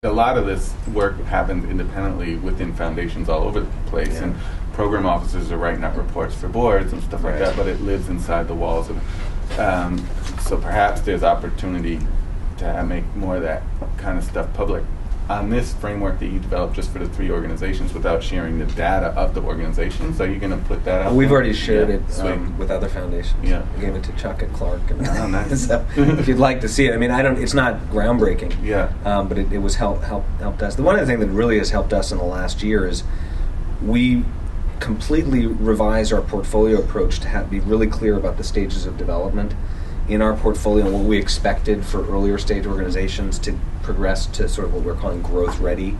A lot of this work happens independently within foundations all over the place, and program officers are writing up reports for boards and stuff like that, but it lives inside the walls. So perhaps there's opportunity to make more of that kind of stuff public on this framework that you developed just for the 3 organizations without sharing the data of the organizations. So you're going to put that out? We've already shared it with other foundations. Yeah. I gave it to Chuck at Clark. And nice. So if you'd like to see it, I mean, it's not groundbreaking. Yeah. But it was helped us. The one of the things that really has helped us in the last year is we completely revised our portfolio approach to be really clear about the stages of development in our portfolio and what we expected for earlier stage organizations to progress to sort of what we're calling growth ready,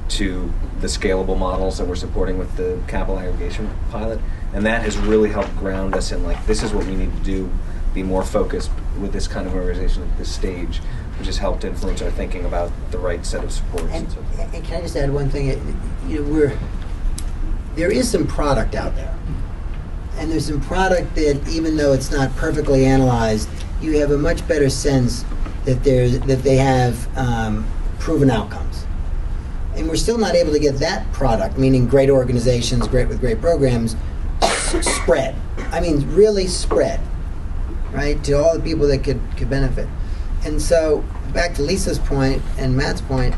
to the scalable models that we're supporting with the capital aggregation pilot. And that has really helped ground us in, like, this is what we need to do, be more focused with this kind of organization at this stage, which has helped influence our thinking about the right set of supports. And can I just add one thing? There is some product out there. And there's some product that, even though it's not perfectly analyzed, you have a much better sense that they have proven outcomes. And we're still not able to get that product, meaning great organizations, with great programs, spread. I mean, really spread, right, to all the people that could benefit. And so, back to Lisa's point and Matt's point,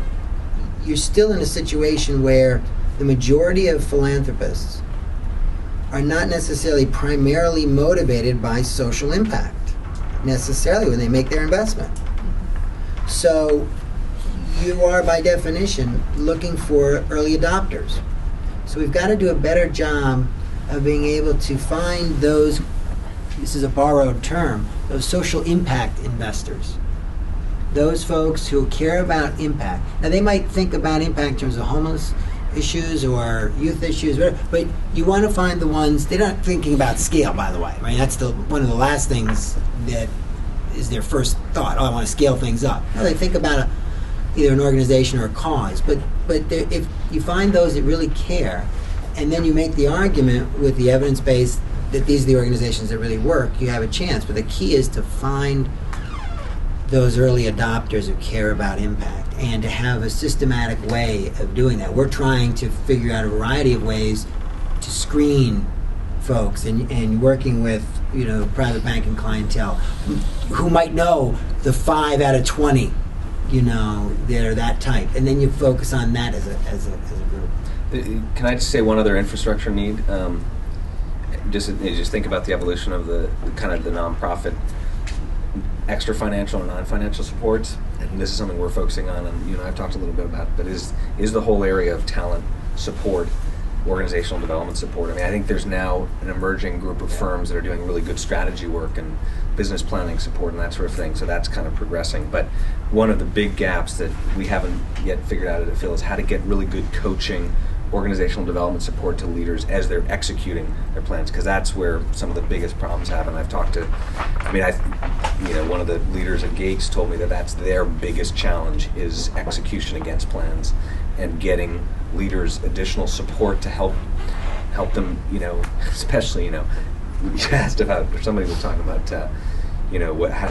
you're still in a situation where the majority of philanthropists are not necessarily primarily motivated by social impact, necessarily, when they make their investment. So you are, by definition, looking for early adopters. So we've got to do a better job of being able to find those, this is a borrowed term, those social impact investors. Those folks who care about impact. Now, they might think about impact in terms of homeless issues or youth issues, whatever, but you want to find the ones, they're not thinking about scale, by the way, right? That's one of the last things that is their first thought. Oh, I want to scale things up. No, they think about either an organization or a cause, but if you find those that really care, and then you make the argument with the evidence base that these are the organizations that really work, you have a chance. But the key is to find those early adopters who care about impact, and to have a systematic way of doing that. We're trying to figure out a variety of ways to screen folks, and working with private banking clientele who might know the 5 out of 20 that are that type, and then you focus on that as a group. Can I just say one other infrastructure need? Just think about the evolution of the kind of the nonprofit extra financial and non-financial supports, and this is something we're focusing on, and I've talked a little bit about, but is the whole area of talent support, organizational development support. I mean, I think there's now an emerging group of firms that are doing really good strategy work and business planning support and that sort of thing, so that's kind of progressing. But one of the big gaps that we haven't yet figured out at Phil is how to get really good coaching, organizational development support to leaders as they're executing their plans, because that's where some of the biggest problems happen. I've talked to, one of the leaders at Gates told me that that's their biggest challenge, is execution against plans and getting leaders additional support to help them, especially, you asked about, or somebody was talking about, how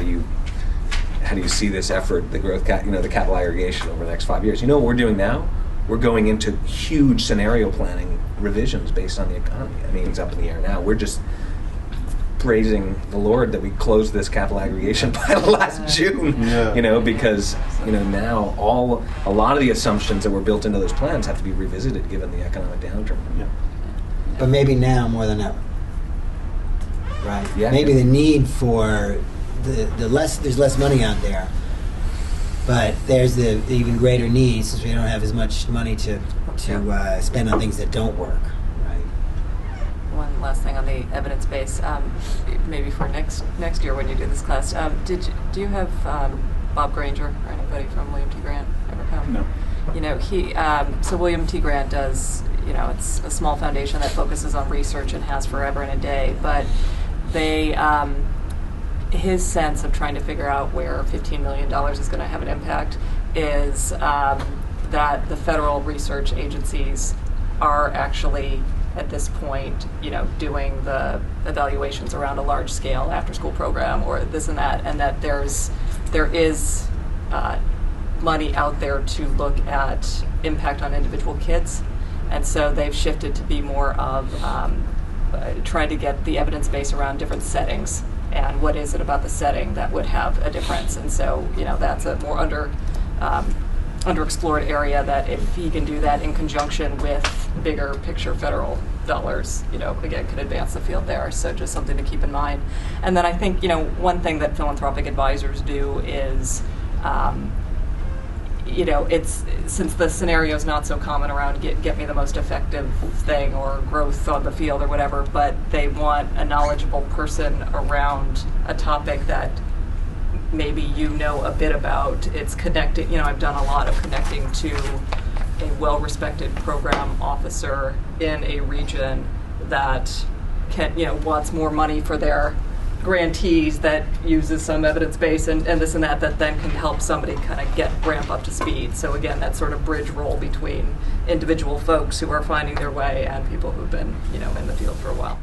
do you see this effort, the growth, the capital aggregation over the next 5 years? What we're doing now? We're going into huge scenario planning revisions based on the economy. I mean, it's up in the air now. We're just praising the Lord that we closed this capital aggregation pilot last June, because now a lot of the assumptions that were built into those plans have to be revisited given the economic downturn. Yeah. But maybe now more than ever, right? Yeah. Maybe the need for there's less money out there. But there's the even greater need, since we don't have as much money to spend on things that don't work, right? One last thing on the evidence base, maybe for next year when you do this class, do you have Bob Granger or anybody from William T. Grant ever come? No. So William T. Grant does, it's a small foundation that focuses on research and has forever and a day, but they. His sense of trying to figure out where $15 million is going to have an impact is that the federal research agencies are actually, at this point, doing the evaluations around a large-scale after-school program or this and that, and that there is money out there to look at impact on individual kids. And so they've shifted to be more of trying to get the evidence base around different settings and what is it about the setting that would have a difference. And so, that's a more underexplored area that if he can do that in conjunction with bigger picture federal dollars, again, could advance the field there. So just something to keep in mind. And then I think, one thing that philanthropic advisors do is, it's, since the scenario is not so common around get me the most effective thing or growth on the field or whatever, but they want a knowledgeable person around a topic that maybe a bit about. It's connecting, I've done a lot of connecting to a well-respected program officer in a region that wants more money for their grantees, that uses some evidence base and this and that then can help somebody kind of ramp up to speed. So again, that sort of bridge role between individual folks who are finding their way and people who've been, in the field for a while.